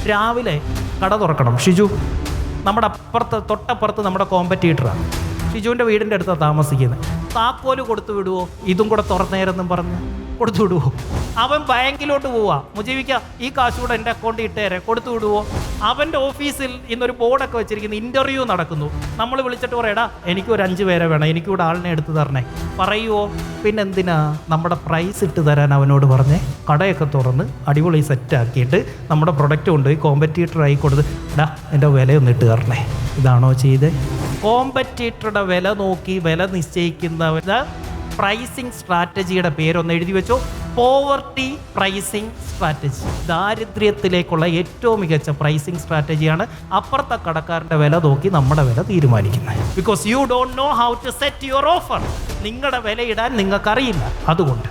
രാവിലെ കട തുറക്കണം. ഷിജു നമ്മുടെ തൊട്ടപ്പുറത്ത് നമ്മുടെ കോമ്പറ്റീറ്ററാണ്. ഷിജുവിൻ്റെ വീടിൻ്റെ അടുത്താണ് താമസിക്കുന്നത്. താക്കോല് കൊടുത്തു വിടുവോ, ഇതും കൂടെ തുറന്നേരെന്നും പറഞ്ഞ് കൊടുത്തു വിടുവോ? അവൻ ബാങ്കിലോട്ട് പോവാ, മുജീബിക്ക ഈ കാശ് കൂടെ എൻ്റെ അക്കൗണ്ടിൽ ഇട്ടേരെ, കൊടുത്തു വിടുവോ? അവൻ്റെ ഓഫീസിൽ ഇന്നൊരു ബോർഡൊക്കെ വെച്ചിരിക്കുന്നു, ഇൻ്റർവ്യൂ നടക്കുന്നു. നമ്മൾ വിളിച്ചിട്ട് പറയടാ എനിക്ക് ഒരു 5 പേരെ വേണം, എനിക്കിവിടെ ആളിനെ എടുത്ത് തരണേ, പറയുമോ? പിന്നെന്തിനാ നമ്മുടെ പ്രൈസ് ഇട്ട് തരാൻ അവനോട് പറഞ്ഞേ. കടയൊക്കെ തുറന്ന് അടിപൊളി സെറ്റാക്കിയിട്ട് നമ്മുടെ പ്രൊഡക്റ്റ് കൊണ്ടുപോയി കോമ്പറ്റീറ്ററായി കൊടുത്ത് എടാ എൻ്റെ വിലയൊന്നും ഇട്ട് തരണേ. ഇതാണോ ചെയ്ത്? കോമ്പറ്റീറ്ററുടെ വില നോക്കി വില നിശ്ചയിക്കുന്നവരുടെ പ്രൈസിങ് സ്ട്രാറ്റജിയുടെ പേരൊന്ന് എഴുതി വെച്ചോ. Poverty pricing strategy. ദാരിദ്ര്യത്തിലേക്കുള്ള ഏറ്റവും മികച്ച പ്രൈസിങ് സ്ട്രാറ്റജിയാണ് അപ്പുറത്തെ കടക്കാരൻ്റെ വില നോക്കി നമ്മുടെ വില തീരുമാനിക്കുന്നത്. Because you don't know how to set your offer. നിങ്ങളുടെ വിലയിടാൻ നിങ്ങൾക്കറിയില്ല, അതുകൊണ്ട്